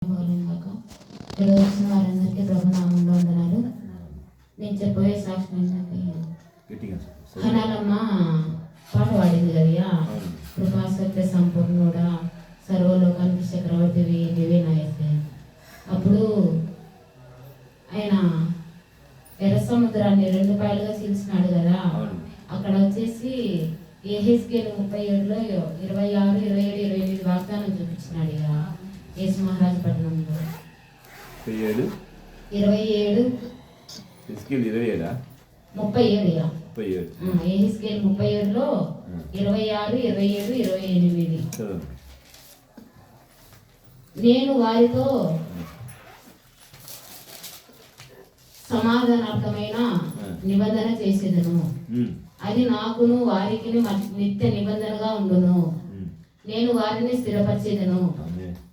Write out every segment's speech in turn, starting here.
ఇక్కడ వచ్చిన వారందరికీ ప్రభునామంలో వందనాలు. నేను చెప్పబోయే సాక్షి ఏంటంటే, హనాలమ్మ పాట పాడింది కదా, కృపా సత్య సంపూర్ణుడా సర్వలోకానికి చక్రవర్తివి నీవే నాయసే. అప్పుడు ఆయన ఎర్ర సముద్రాన్ని 2 పాయలుగా చీల్చినాడు కదా. అక్కడ వచ్చేసి యెహెజ్కేలు 37లో 26, 27, 28 వాగ్దానం చూపించినాడు ఇక యేసు మహారాజు పట్టణంలో. 27 27 37 యెహెజ్కేలు 37లో 26, 27, 28. నేను వారితో సమాధానార్థమైన నిబంధన చేసేదను, అది నాకును వారికి నిత్య నిబంధనగా ఉండును. నేను వారిని స్థిరపరిచేదను,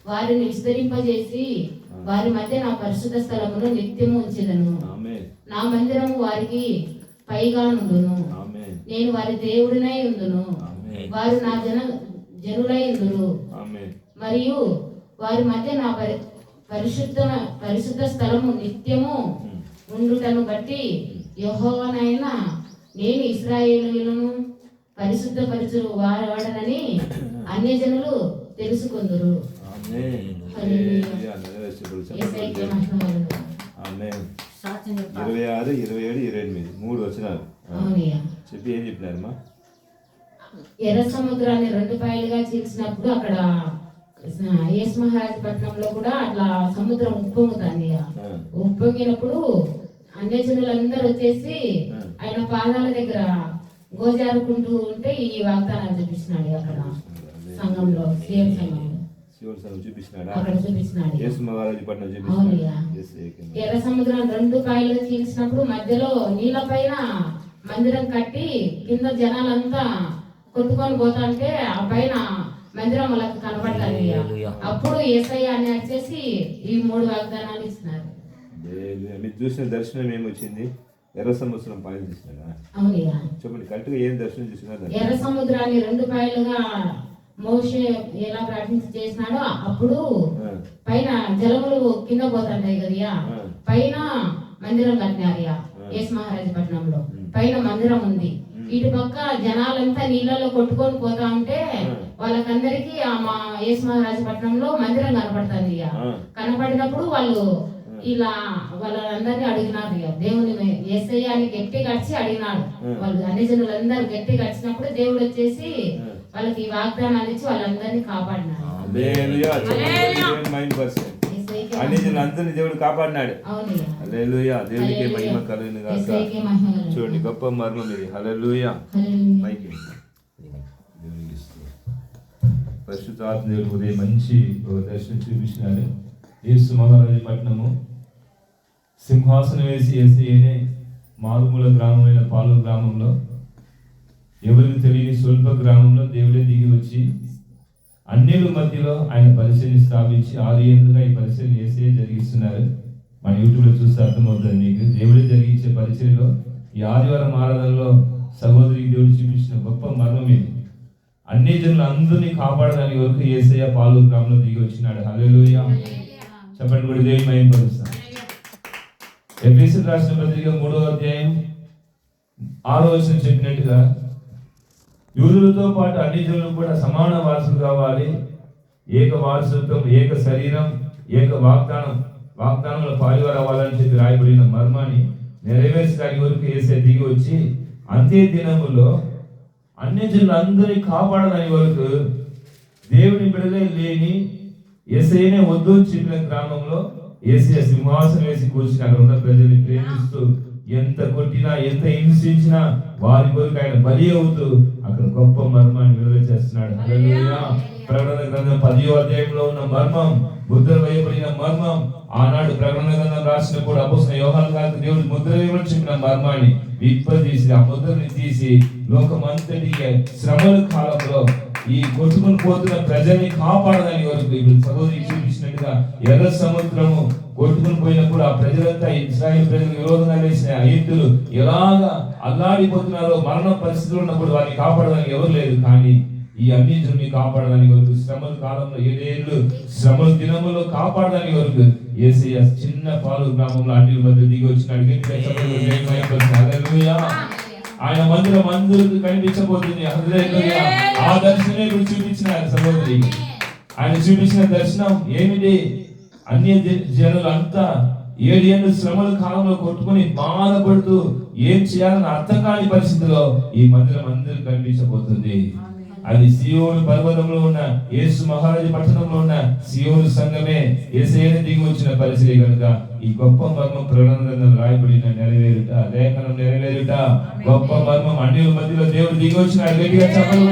వారిని విస్తరింపజేసి వారి మధ్య నా పరిశుద్ధ స్థలమును నిత్యము ఉంచెదను. నా మందిరము వారికి పైగా ఉండును, నేను వారి దేవుడినై ఉండును, వారు నా జనులై ఉండురు. మరియు వారి మధ్య నా పరిశుద్ధ స్థలము నిత్యము ఉండుటను బట్టి యెహోవానైనా నేను ఇశ్రాయేలీయులను పరిశుద్ధపరచు వాడనని అన్యజనులు తెలుసుకొందురు. 26, 27, 28 3 వచనాలు చెప్పి ఏం చెప్పినారమ్మా? ఎర్ర సముద్రాన్ని 2 పాయలుగా చీల్చినప్పుడు అక్కడ యేసు మహారాజు పట్టణంలో కూడా అట్లా సముద్రం ఉప్పొంగుతుంది. ఉప్పొంగినప్పుడు అన్యజనులందరూ వచ్చేసి ఆయన పాదాల దగ్గర గోజారుకుంటూ ఉంటే ఈ వాగ్దానాలు చూపిస్తున్నాడు. అక్కడ సంఘంలో అక్కడ చూపిస్తున్నాడు. ఎర్ర సముద్రం 2 పాయలుగా చీల్చినప్పుడు మధ్యలో నీళ్ళ పైన మందిరం కట్టి కింద జనాలంతా కొట్టుకొని పోతాంటే ఆ పైన మందిరం వాళ్ళకి కనపడతారు. అప్పుడు యేసయ్య అని వచ్చేసి ఈ 3 వాగ్దానాలు ఇస్తున్నారు. మీరు చూసిన దర్శనం ఏమొచ్చింది? ఎర్ర సముద్రం పాయలు చూసినారా? అవునయ్యా, చెప్పండి కరెక్ట్గా ఏం దర్శనం చూసినారు? ఎర్ర సముద్రాన్ని 2 పాయలుగా మోషే ఎలా ప్రార్థించి చేసినాడో అప్పుడు పైన జలములు కింద పోతుంటాయి కదా, పైన మందిరం కట్టినారు యేసు మహారాజు పట్టణంలో. పైన మందిరం ఉంది, ఇటు పక్క జనాలంతా నీళ్ళలో కొట్టుకొని పోతా ఉంటే వాళ్ళకందరికి మా యేసు మహారాజు పట్టణంలో మందిరం కనపడుతుంది. కనపడినప్పుడు వాళ్ళు ఇలా వాళ్ళందరినీ అడిగినారు, దేవుని యేసయ్య అని గట్టి కడిచి అడిగినాడు. వాళ్ళు అన్ని జనులందరూ గట్టి కడిచినప్పుడు దేవుడు వచ్చేసి వాళ్ళకి ఈ వాగ్దానాలు ఇచ్చి వాళ్ళందరినీ కాపాడినాడు. అందరినీ దేవుడు కాపాడినాడు. హల్లెలూయా, దేవునికి మహిమ కలుగును గాక. చూడండి గొప్ప మర్మం ఇది. హల్లెలూయా. పరిశుద్ధాత్మ దేవుడు ఉదయం మంచి దర్శనం చూపించినాడు. యేసు మహారాజు పట్టణము సింహాసనం వేసి యేసయ్యనే మారుమూల గ్రామమైన పాలు గ్రామంలో ఎవరికి తెలియని స్వల్ప గ్రామంలో దేవుడే దిగి వచ్చి అన్యుల మధ్యలో ఆయన పరిచయని స్థాపించి 6 ఏళ్ళుగా ఈ పరిచయం యేసయ్య జరిగిస్తున్నారు. మన యూట్యూబ్లో చూస్తే అర్థమవుతుంది మీకు. దేవుడే జరిగించే పరిచయలో ఈ ఆదివారం ఆరాధనలో సహోదరికి దేవుడు చూపించిన గొప్ప మర్మం ఇది. అన్ని జనులు అందరినీ కాపాడడానికి వరకు యేసయ్య పాలు గ్రామంలో దిగి వచ్చినాడు. హల్లెలూయా. చెప్పండి కూడా దేవుని మహిమపరుస్తాం. ఎఫెసీయులకు రాసిన పత్రిక 3వ అధ్యాయం 6వ వచనం చెప్పినట్టుగా యూదులతో పాటు అన్ని జనులు కూడా సమాన వారసులు కావాలి. ఏక వారసత్వం, ఏక శరీరం, ఏక వాగ్దానంలో పాలువారు అవ్వాలని చెప్పి రాయబడిన మర్మాన్ని నెరవేర్చడానికి వరకు యేసయ్య దిగి వచ్చి అంత్య దినములో అన్ని జనులు అందరినీ కాపాడడానికి వరకు దేవుని బిడ్డలే లేని యేసయ్యనే వద్దు చెప్పిన గ్రామంలో యేసయ్య సింహాసనం వేసి కూర్చుని అక్కడ ఉన్న ప్రజల్ని ప్రేమిస్తూ ఎంత కొట్టినా ఎంత హింసించినా వారి కొరకు ఆయన బలి అవుతూ అక్కడ గొప్ప మర్మాన్ని విడుదల చేస్తున్నాడు. హల్లెలూయా. ప్రకటన గ్రంథం 10వ అధ్యాయంలో ఉన్న మర్మం, ముద్ర వేయబడిన మర్మం, ఆనాడు ప్రకటన గ్రంథం రాసినప్పుడు అపోస్తలుడైన యోహాను గారికి దేవుడు ముద్ర వేయమని చెప్పిన మర్మాన్ని విప్పదీసి ఆ ముద్రని తీసి లోకమంతటికి శ్రమల కాలంలో ఈ కొట్టుకుని పోతున్న ప్రజల్ని కాపాడడానికి వరకు ఇప్పుడు సహోదరి చూపించినట్టుగా ఎర్ర సముద్రము కొట్టుకుని పోయినప్పుడు ఆ ప్రజలంతా ఇశ్రాయేలు ప్రజలకు విరోధంగా వేసిన ఐగుప్తులు ఎలాగా అల్లాడిపోతున్నారో, మరణ పరిస్థితులు ఉన్నప్పుడు వారిని కాపాడడానికి ఎవరు లేదు. కానీ ఈ అన్నిటిని కాపాడడానికి వరకు శ్రమల కాలంలో 7 ఏళ్ళు శ్రమల దినములో కాపాడడానికి వరకు యేసయ్య చిన్న పాలు గ్రామంలో అన్యుల మధ్య దిగి వచ్చినాడు. హల్లెలూయా. ఆయన మందిరం అందరికి కనిపించబోతుంది. హల్లెలూయా. ఆ దర్శనం ఇప్పుడు చూపించినారు సహోదరి. ఆయన చూపించిన దర్శనం ఏమిటి? అన్య జనులు అంతా 7 ఏళ్ళు శ్రమల కాలంలో కొట్టుకుని బాధపడుతూ ఏం చేయాలని అర్థం కాని పరిస్థితిలో ఈ మందిరం అందరికి కనిపించబోతుంది. అది సియోను పర్వతంలో ఉన్న యేసు మహారాజు పట్టణంలో ఉన్న సియోను సంఘమే యేసయ్యను దిగి వచ్చిన పరిస్థితి కనుక ఈ గొప్ప మర్మం ప్రకటన గ్రంథంలో రాయబడిన నెరవేరుట, లేఖనం నెరవేరుట, గొప్ప మర్మం అన్యుల మధ్యలో దేవుడు దిగి వచ్చిన గట్టిగా చెప్పలు